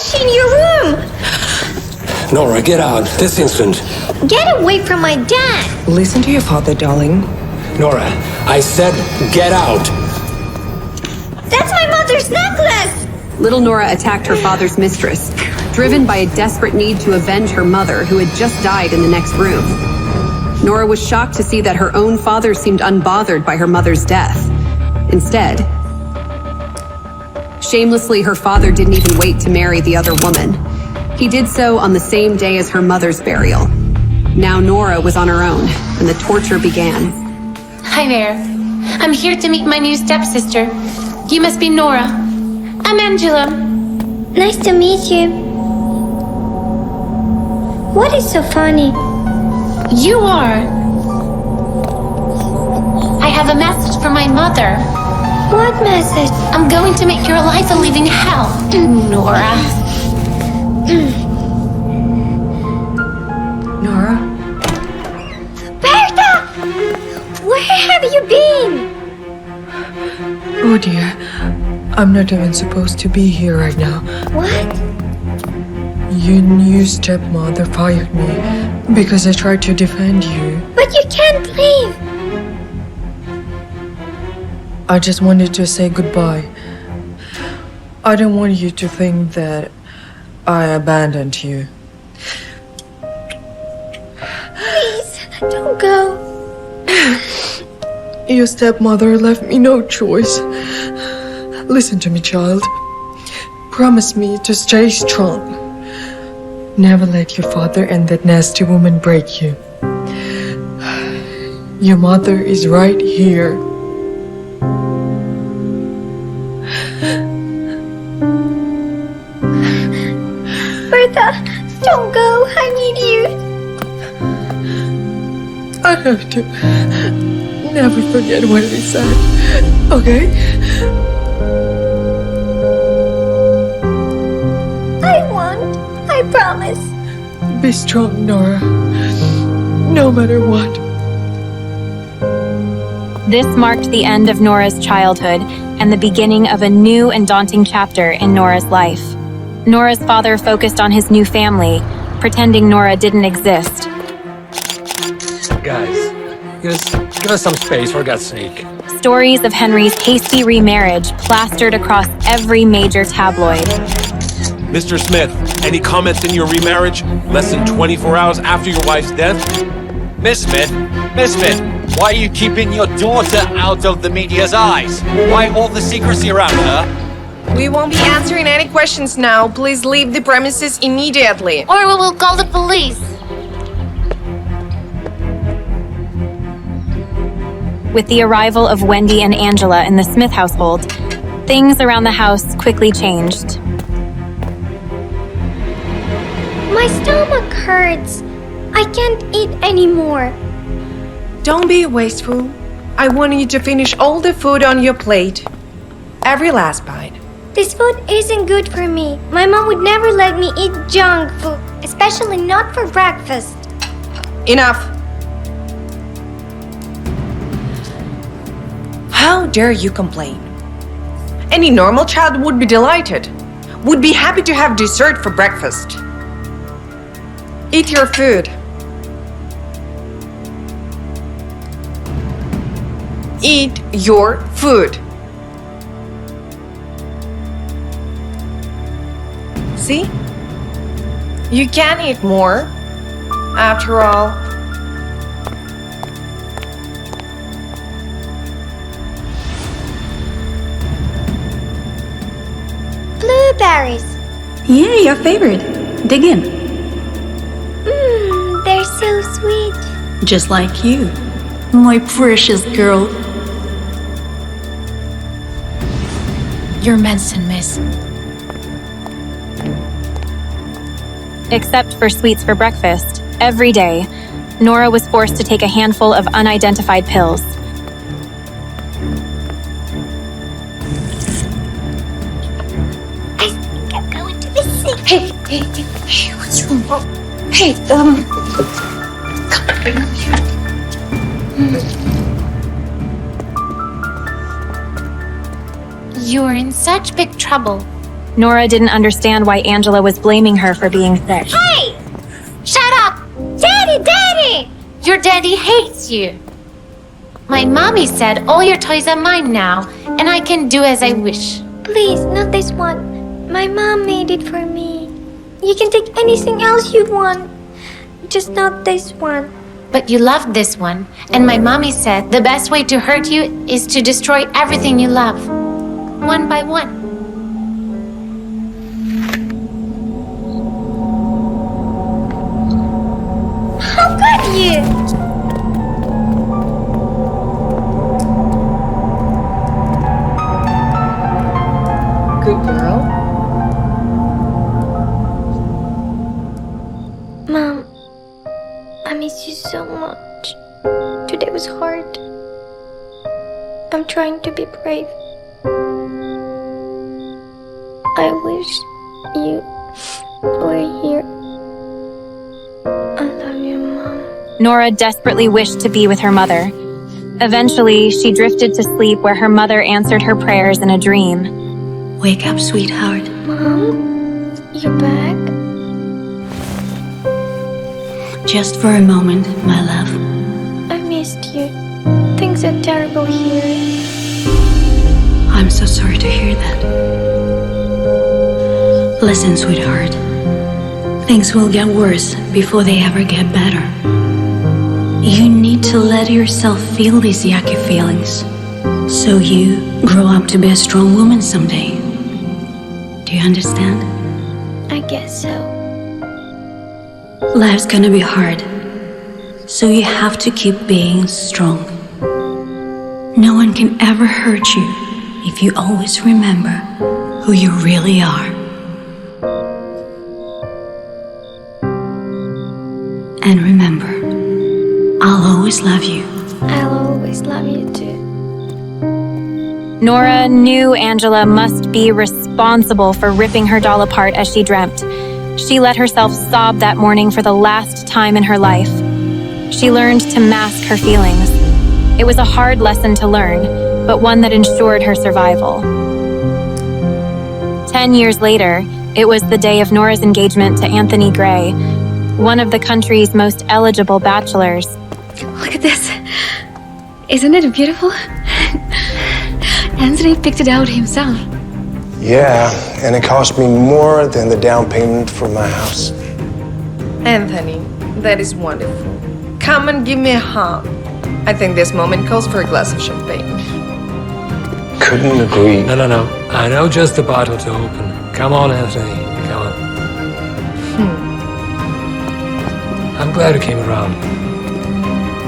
she in your room? Nora, get out, this instant. Get away from my dad! Listen to your father, darling. Nora, I said get out. That's my mother's necklace! Little Nora attacked her father's mistress, driven by a desperate need to avenge her mother, who had just died in the next room. Nora was shocked to see that her own father seemed unbothered by her mother's death. Instead, shamelessly, her father didn't even wait to marry the other woman. He did so on the same day as her mother's burial. Now Nora was on her own, and the torture began. Hi there. I'm here to meet my new stepsister. You must be Nora. I'm Angela. Nice to meet you. What is so funny? You are. I have a message from my mother. What message? I'm going to make your life a living hell, Nora. Nora? Berta! Where have you been? Oh dear. I'm not even supposed to be here right now. What? Your new stepmother fired me because I tried to defend you. But you can't leave. I just wanted to say goodbye. I don't want you to think that I abandoned you. Please, don't go. Your stepmother left me no choice. Listen to me, child. Promise me to stay strong. Never let your father and that nasty woman break you. Your mother is right here. Berta, don't go. I need you. I have to never forget what we said, okay? I won't. I promise. Be strong, Nora. No matter what. This marked the end of Nora's childhood and the beginning of a new and daunting chapter in Nora's life. Nora's father focused on his new family, pretending Nora didn't exist. Guys, give us some space, for God's sake. Stories of Henry's hasty remarriage plastered across every major tabloid. Mr. Smith, any comments in your remarriage less than 24 hours after your wife's death? Miss Smith, why are you keeping your daughter out of the media's eyes? Why all the secrecy around her? We won't be answering any questions now. Please leave the premises immediately. Or we will call the police. With the arrival of Wendy and Angela in the Smith household, things around the house quickly changed. My stomach hurts. I can't eat anymore. Don't be wasteful. I want you to finish all the food on your plate. Every last bite. This food isn't good for me. My mom would never let me eat junk food, especially not for breakfast. Enough. How dare you complain? Any normal child would be delighted. Would be happy to have dessert for breakfast. Eat your food. Eat your food. See? You can eat more. After all, Blueberries. Yeah, your favorite. Dig in. They're so sweet. Just like you, my precious girl. Your medicine, miss. Except for sweets for breakfast, every day, Nora was forced to take a handful of unidentified pills. I think I'm going to the sink. Hey, what's wrong? Oh, hey, come here. You're in such big trouble. Nora didn't understand why Angela was blaming her for being sick. Hey! Shut up! Daddy, Daddy! Your daddy hates you. My mommy said all your toys are mine now, and I can do as I wish. Please, not this one. My mom made it for me. You can take anything else you want. Just not this one. But you loved this one, and my mommy said the best way to hurt you is to destroy everything you love. One by one. How could you? Good girl. Mom, I miss you so much. Today was hard. I'm trying to be brave. I wish you were here. I love you, Mom. Nora desperately wished to be with her mother. Eventually, she drifted to sleep where her mother answered her prayers in a dream. Wake up, sweetheart. Mom, you're back? Just for a moment, my love. I missed you. Things are terrible here. I'm so sorry to hear that. Listen, sweetheart. Things will get worse before they ever get better. You need to let yourself feel these yucky feelings so you grow up to be a strong woman someday. Do you understand? I guess so. Life's gonna be hard, so you have to keep being strong. No one can ever hurt you if you always remember who you really are. And remember, I'll always love you. I'll always love you too. Nora knew Angela must be responsible for ripping her doll apart as she dreamt. She let herself sob that morning for the last time in her life. She learned to mask her feelings. It was a hard lesson to learn, but one that ensured her survival. 10 years later, it was the day of Nora's engagement to Anthony Gray, one of the country's most eligible bachelors. Look at this. Isn't it beautiful? Anthony picked it out himself. Yeah, and it cost me more than the down payment for my house. Anthony, that is wonderful. Come and give me a hug. I think this moment calls for a glass of champagne. Couldn't agree. No. I know just the bottle to open. Come on, Anthony. Come on. I'm glad you came around.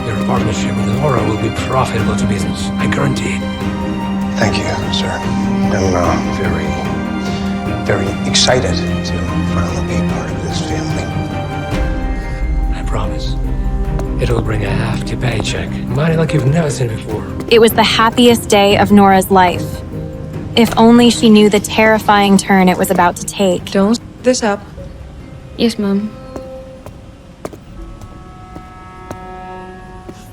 Your partnership with Nora will be profitable to business. I guarantee it. Thank you, sir. I'm very excited to finally be part of this family. I promise. It'll bring a hefty paycheck. Money like you've never seen before. It was the happiest day of Nora's life. If only she knew the terrifying turn it was about to take. Don't f this up. Yes, Mom.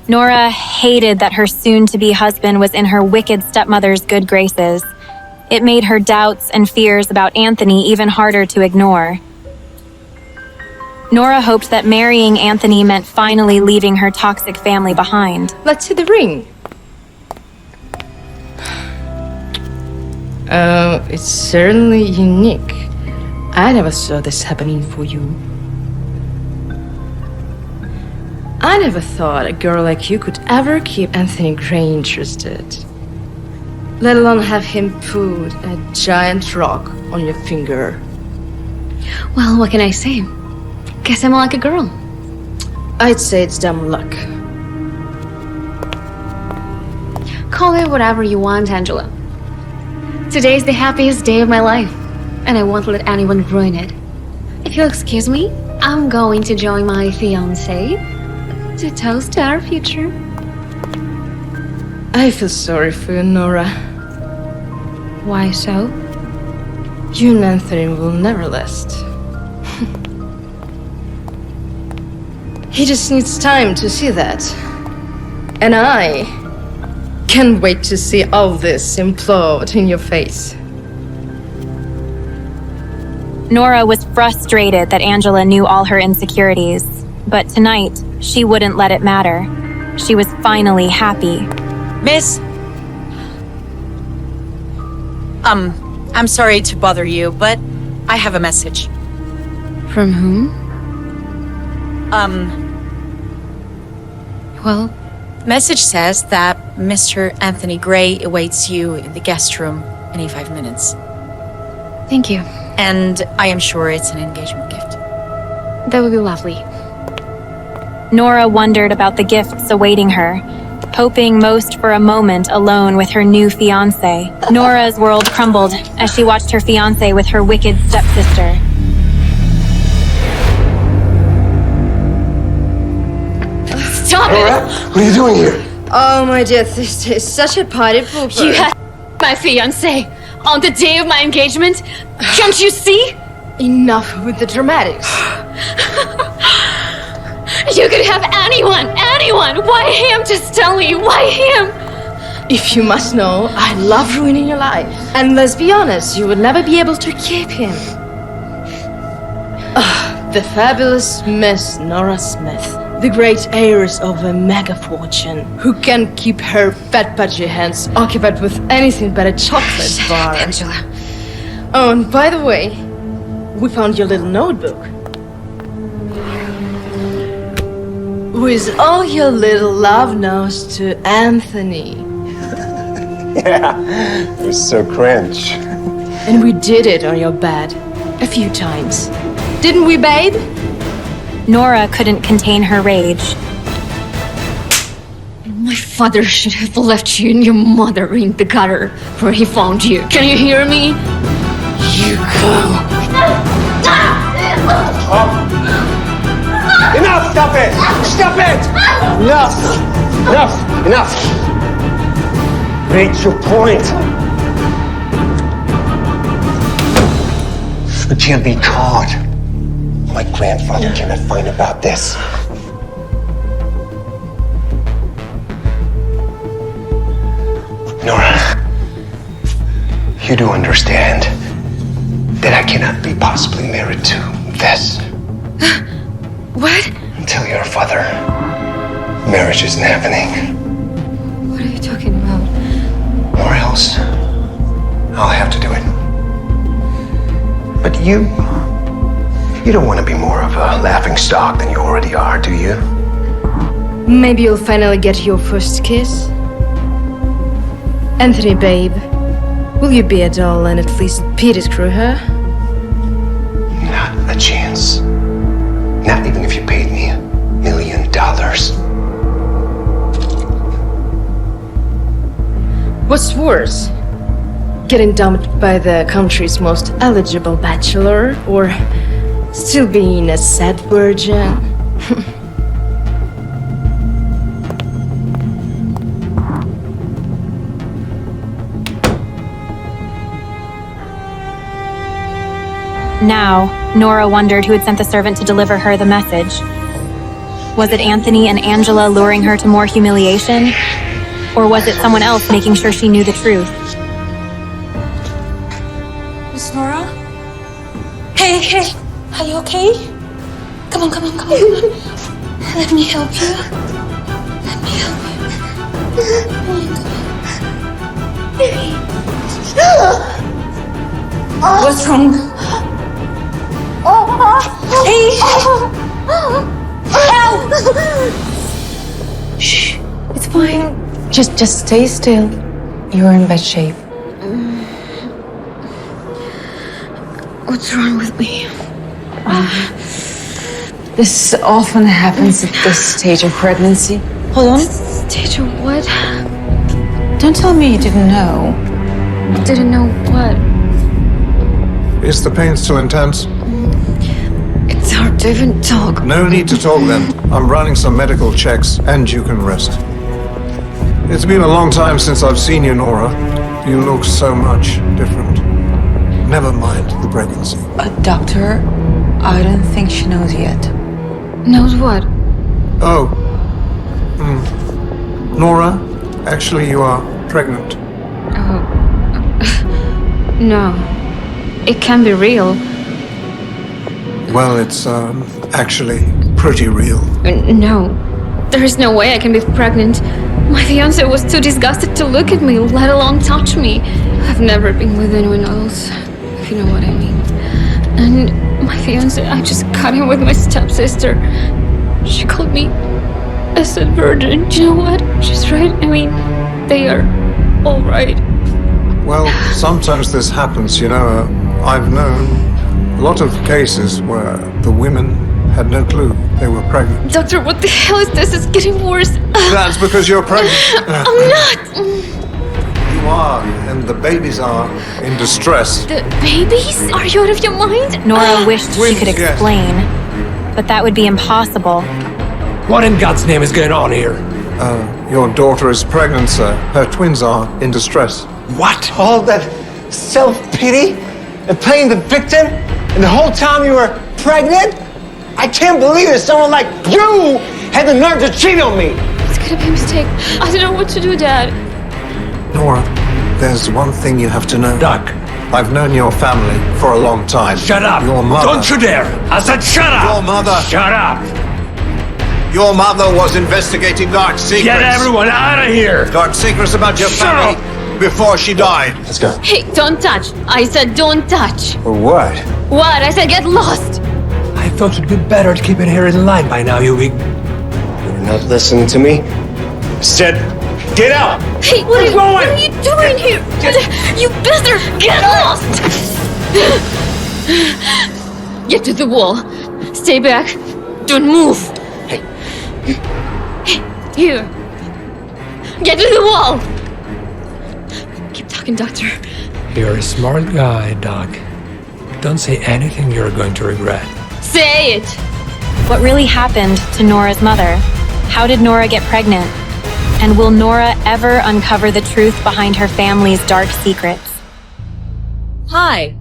Nora hated that her soon-to-be husband was in her wicked stepmother's good graces. It made her doubts and fears about Anthony even harder to ignore. Nora hoped that marrying Anthony meant finally leaving her toxic family behind. Let's see the ring. It's certainly unique. I never saw this happening for you. I never thought a girl like you could ever keep Anthony Gray interested. Let alone have him put a giant rock on your finger. Well, what can I say? Guess I'm like a girl. I'd say it's dumb luck. Call it whatever you want, Angela. Today's the happiest day of my life, and I won't let anyone ruin it. If you'll excuse me, I'm going to join my fiancé to toast to our future. I feel sorry for you, Nora. Why so? You and Anthony will never last. He just needs time to see that. And I can't wait to see all this implode in your face. Nora was frustrated that Angela knew all her insecurities, but tonight, she wouldn't let it matter. She was finally happy. Miss? I'm sorry to bother you, but I have a message. From whom? Well? Message says that Mr. Anthony Gray awaits you in the guest room any 5 minutes. Thank you. And I am sure it's an engagement gift. That would be lovely. Nora wondered about the gifts awaiting her, hoping most for a moment alone with her new fiancé. Nora's world crumbled as she watched her fiancé with her wicked stepsister. Stop Nora, what are you doing here? Oh, my dear sister, is such a party pooper. You had my fiancé on the day of my engagement. Can't you see? Enough with the dramatics. You could have anyone. Why him? Just tell me, why him? If you must know, I love ruining your life. And let's be honest, you would never be able to keep him. The fabulous Miss Nora Smith, the great heiress of a mega fortune, who can keep her fat pudgy hands occupied with anything but a chocolate bar. Angela. Oh, and by the way, we found your little notebook. With all your little love notes to Anthony. Yeah, it was so cringe. And we did it on your bed a few times. Didn't we, babe? Nora couldn't contain her rage. My father should have left you and your mother in the gutter where he found you. Can you hear me? You go. Enough! Stop it! Stop it! Enough! Make your point. You can't be caught. My grandfather cannot find about this. Nora, you do understand that I cannot be possibly married to this. What? Until your father. Marriage isn't happening. What are you talking about? Or else, I'll have to do it. But you don't want to be more of a laughingstock than you already are, do you? Maybe you'll finally get your first kiss? Anthony, babe, will you be a doll and at least Peter screw her? Not a chance. Not even if you paid me $1 million. What's worse? Getting dumped by the country's most eligible bachelor, or still being a sad virgin? Now, Nora wondered who had sent the servant to deliver her the message. Was it Anthony and Angela luring her to more humiliation? Or was it someone else making sure she knew the truth? Miss Nora? Hey, are you okay? Come on. Let me help you. What's wrong? Hey! Help! Shh, it's fine. Just stay still. You're in bad shape. What's wrong with me? This often happens at this stage of pregnancy. Hold on. Stage of what? Don't tell me you didn't know. Didn't know what? Is the pain still intense? It's hard to even talk. No need to talk then. I'm running some medical checks and you can rest. It's been a long time since I've seen you, Nora. You look so much different. Never mind the pregnancy. Doctor, I don't think she knows yet. Knows what? Oh. Nora, actually you are pregnant. Oh. No. It can't be real. Well, it's actually pretty real. No. There is no way I can be pregnant. My fiancé was too disgusted to look at me, let alone touch me. I've never been with anyone else, if you know what I mean. And my fiancé, I just got him with my stepsister. She called me a said virgin. Do you know what? She's right. I mean, they are all right. Well, sometimes this happens, you know. I've known a lot of cases where the women had no clue they were pregnant. Doctor, what the hell is this? It's getting worse. That's because you're pregnant. I'm not. You are, and the babies are in distress. The babies? Are you out of your mind? Nora wished she could explain, but that would be impossible. What in God's name is going on here? Your daughter is pregnant, sir. Her twins are in distress. What? All that self-pity and playing the victim, and the whole time you were pregnant? I can't believe that someone like you had the nerve to cheat on me. It's gonna be a mistake. I don't know what to do, Dad. Nora, there's one thing you have to know. Doc. I've known your family for a long time. Shut up! Your mother... Don't you dare! I said shut up! Your mother... Shut up! Your mother was investigating dark secrets. Get everyone out of here! Dark secrets about your family before she died. Let's go. Hey, don't touch. I said don't touch. For what? What? I said get lost. I thought you'd be better at keeping her in line by now, you big... You're not listening to me? I said, get out! Hey, what are you doing here? You bastard! Get lost! Get to the wall. Stay back. Don't move. Hey. Here. Get to the wall. Keep talking, Doctor. You're a smart guy, Doc. Don't say anything you're going to regret. Say it! What really happened to Nora's mother? How did Nora get pregnant? And will Nora ever uncover the truth behind her family's dark secrets? Hi,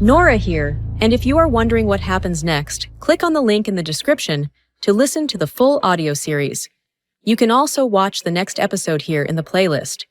Nora here, and if you are wondering what happens next, click on the link in the description to listen to the full audio series. You can also watch the next episode here in the playlist.